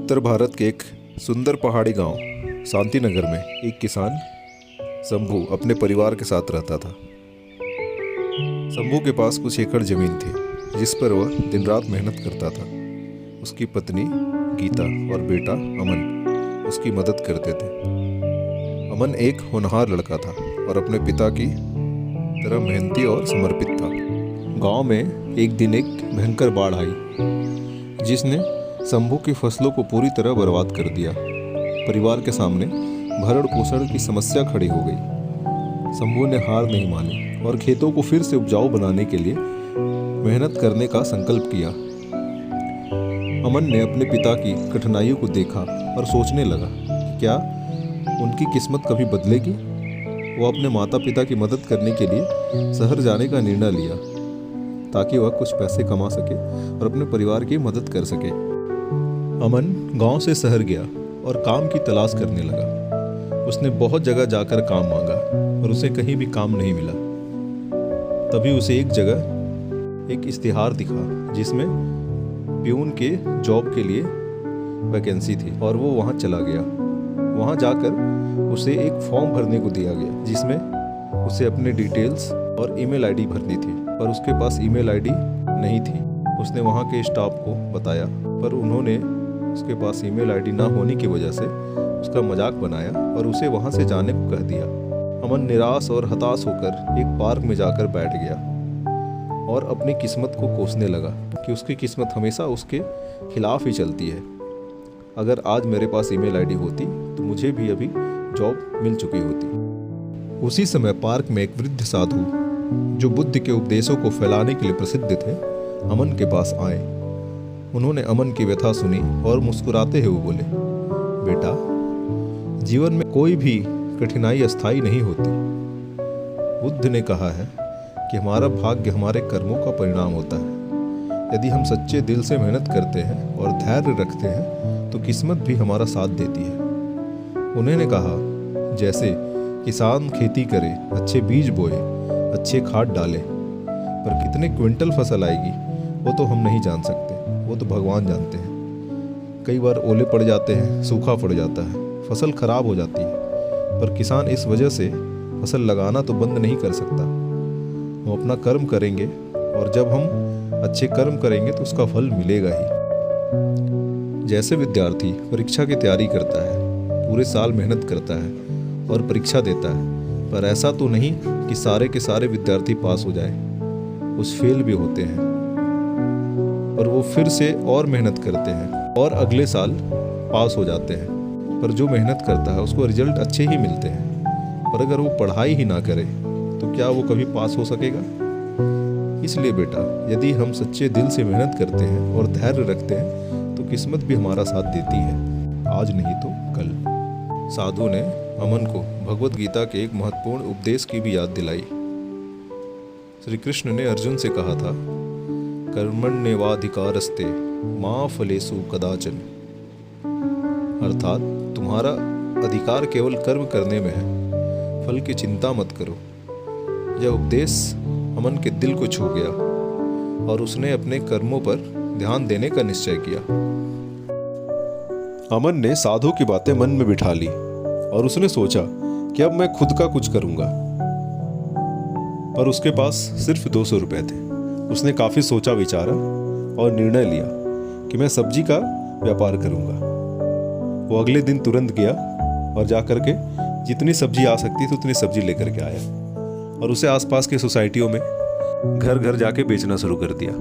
उत्तर भारत के एक सुंदर पहाड़ी गांव शांति नगर में एक किसान शंभू अपने परिवार के साथ रहता था। शंभू के पास कुछ एकड़ जमीन थी जिस पर वह दिन रात मेहनत करता था। उसकी पत्नी गीता और बेटा अमन उसकी मदद करते थे। अमन एक होनहार लड़का था और अपने पिता की तरह मेहनती और समर्पित था। गांव में एक दिन एक भयंकर बाढ़ आई जिसने शंभू की फसलों को पूरी तरह बर्बाद कर दिया। परिवार के सामने भरण पोषण की समस्या खड़ी हो गई। शंभू ने हार नहीं मानी और खेतों को फिर से उपजाऊ बनाने के लिए मेहनत करने का संकल्प किया। अमन ने अपने पिता की कठिनाइयों को देखा और सोचने लगा कि क्या उनकी किस्मत कभी बदलेगी। वो अपने माता पिता की मदद करने के लिए शहर जाने का निर्णय लिया ताकि वह कुछ पैसे कमा सके और अपने परिवार की मदद कर सके। अमन गांव से शहर गया और काम की तलाश करने लगा। उसने बहुत जगह जाकर काम मांगा और उसे कहीं भी काम नहीं मिला। तभी उसे एक जगह एक इश्तिहार दिखा जिसमें प्यून के जॉब के लिए वैकेंसी थी और वो वहाँ चला गया। वहाँ जाकर उसे एक फॉर्म भरने को दिया गया जिसमें उसे अपने डिटेल्स और ईमेल आईडी भरनी थी, पर उसके पास ईमेल आईडी नहीं थी। उसने वहाँ के स्टाफ को बताया पर उन्होंने उसके पास ईमेल आईडी ना होने की वजह से उसका मजाक बनाया और उसे वहाँ से जाने को कह दिया। अमन निराश और हताश होकर एक पार्क में जाकर बैठ गया और अपनी किस्मत को कोसने लगा कि उसकी किस्मत हमेशा उसके खिलाफ ही चलती है। अगर आज मेरे पास ईमेल आईडी होती तो मुझे भी अभी जॉब मिल चुकी होती। उसी समय पार्क में एक वृद्ध साधु जो बुद्ध के उपदेशों को फैलाने के लिए प्रसिद्ध थे अमन के पास आए। उन्होंने अमन की व्यथा सुनी और मुस्कुराते हुए बोले, बेटा, जीवन में कोई भी कठिनाई अस्थायी नहीं होती। बुद्ध ने कहा है कि हमारा भाग्य हमारे कर्मों का परिणाम होता है। यदि हम सच्चे दिल से मेहनत करते हैं और धैर्य रखते हैं तो किस्मत भी हमारा साथ देती है। उन्होंने कहा, जैसे किसान खेती करे, अच्छे बीज बोए, अच्छे खाद डाले, पर कितने क्विंटल फसल आएगी वो तो हम नहीं जान सकते, वो तो भगवान जानते हैं। कई बार ओले पड़ जाते हैं, सूखा पड़ जाता है, फसल खराब हो जाती है, पर किसान इस वजह से फसल लगाना तो बंद नहीं कर सकता। हम अपना कर्म करेंगे और जब हम अच्छे कर्म करेंगे तो उसका फल मिलेगा ही। जैसे विद्यार्थी परीक्षा की तैयारी करता है, पूरे साल मेहनत करता है और परीक्षा देता है, पर ऐसा तो नहीं कि सारे के सारे विद्यार्थी पास हो जाए। कुछ फेल भी होते हैं और वो फिर से और मेहनत करते हैं और अगले साल पास हो जाते हैं। पर जो मेहनत करता है उसको रिजल्ट अच्छे ही मिलते हैं। पर अगर वो पढ़ाई ही ना करे तो क्या वो कभी पास हो सकेगा। इसलिए बेटा, यदि हम सच्चे दिल से मेहनत करते हैं और धैर्य रखते हैं तो किस्मत भी हमारा साथ देती है, आज नहीं तो कल। साधु ने अमन को भगवत गीता के एक महत्वपूर्ण उपदेश की भी याद दिलाई। श्री कृष्ण ने अर्जुन से कहा था, कर्मण्येवाधिकारस्ते मा फलेषु कदाचन। अर्थात तुम्हारा अधिकार केवल कर्म करने में है, फल की चिंता मत करो। यह उपदेश अमन के दिल को छू गया और उसने अपने कर्मों पर ध्यान देने का निश्चय किया। अमन ने साधु की बातें मन में बिठा ली और उसने सोचा कि अब मैं खुद का कुछ करूंगा। पर उसके पास सिर्फ 200 रुपए थे। उसने काफी सोचा विचारा और निर्णय लिया कि मैं सब्जी का व्यापार करूंगा। वो अगले दिन तुरंत गया और जाकर के जितनी सब्जी आ सकती थी उतनी सब्जी लेकर के आया और उसे आसपास की सोसाइटियों में घर घर जाके बेचना शुरू कर दिया।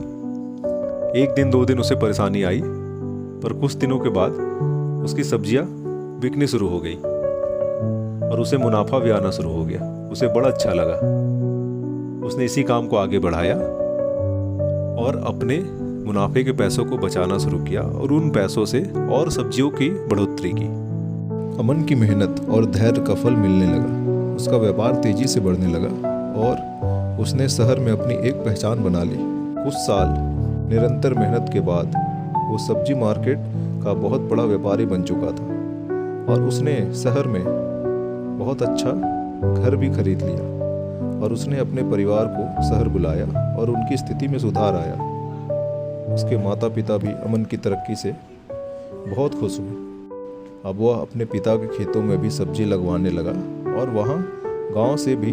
एक दिन 2 दिन उसे परेशानी आई, पर कुछ दिनों के बाद उसकी सब्जियां बिकनी शुरू हो गई और उसे मुनाफा भी आना शुरू हो गया। उसे बड़ा अच्छा लगा। उसने इसी काम को आगे बढ़ाया और अपने मुनाफे के पैसों को बचाना शुरू किया और उन पैसों से और सब्जियों की बढ़ोतरी की। अमन की मेहनत और धैर्य का फल मिलने लगा। उसका व्यापार तेजी से बढ़ने लगा और उसने शहर में अपनी एक पहचान बना ली। कुछ साल निरंतर मेहनत के बाद वो सब्जी मार्केट का बहुत बड़ा व्यापारी बन चुका था और उसने शहर में बहुत अच्छा घर भी खरीद लिया और उसने अपने परिवार को शहर बुलाया और उनकी स्थिति में सुधार आया। उसके माता पिता भी अमन की तरक्की से बहुत खुश हुए। अब वह अपने पिता के खेतों में भी सब्जी लगवाने लगा और वहाँ गांव से भी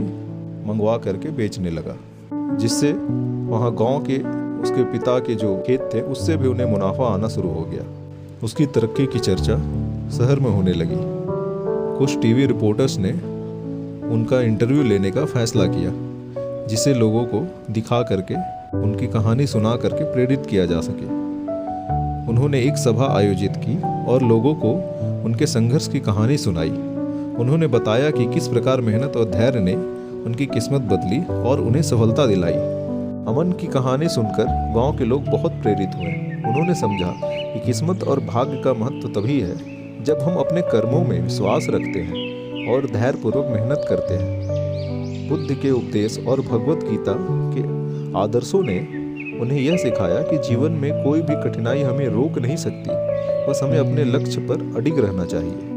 मंगवा करके बेचने लगा, जिससे वहाँ गांव के उसके पिता के जो खेत थे उससे भी उन्हें मुनाफा आना शुरू हो गया। उसकी तरक्की की चर्चा शहर में होने लगी। कुछ टीवी रिपोर्टर्स ने उनका इंटरव्यू लेने का फैसला किया, जिसे लोगों को दिखा करके उनकी कहानी सुना करके प्रेरित किया जा सके। उन्होंने एक सभा आयोजित की और लोगों को उनके संघर्ष की कहानी सुनाई। उन्होंने बताया कि किस प्रकार मेहनत और धैर्य ने उनकी किस्मत बदली और उन्हें सफलता दिलाई। अमन की कहानी सुनकर गांव के लोग बहुत प्रेरित हुए। उन्होंने समझा कि किस्मत और भाग्य का महत्व तभी है जब हम अपने कर्मों में विश्वास रखते हैं और धैर्यपूर्वक मेहनत करते हैं। बुद्ध के उपदेश और भगवत गीता के आदर्शों ने उन्हें यह सिखाया कि जीवन में कोई भी कठिनाई हमें रोक नहीं सकती, बस हमें अपने लक्ष्य पर अडिग रहना चाहिए।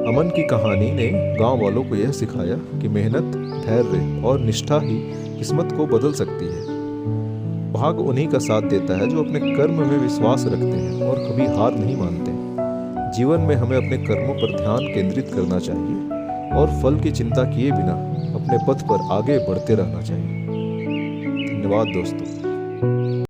अमन की कहानी ने गांव वालों को यह सिखाया कि मेहनत, धैर्य और निष्ठा ही किस्मत को बदल सकती है। भाग्य उन्हीं का साथ देता है जो अपने कर्म में विश्वास रखते हैं और कभी हार नहीं मानते। जीवन में हमें अपने कर्मों पर ध्यान केंद्रित करना चाहिए और फल की चिंता किए बिना अपने पथ पर आगे बढ़ते रहना चाहिए। धन्यवाद दोस्तों।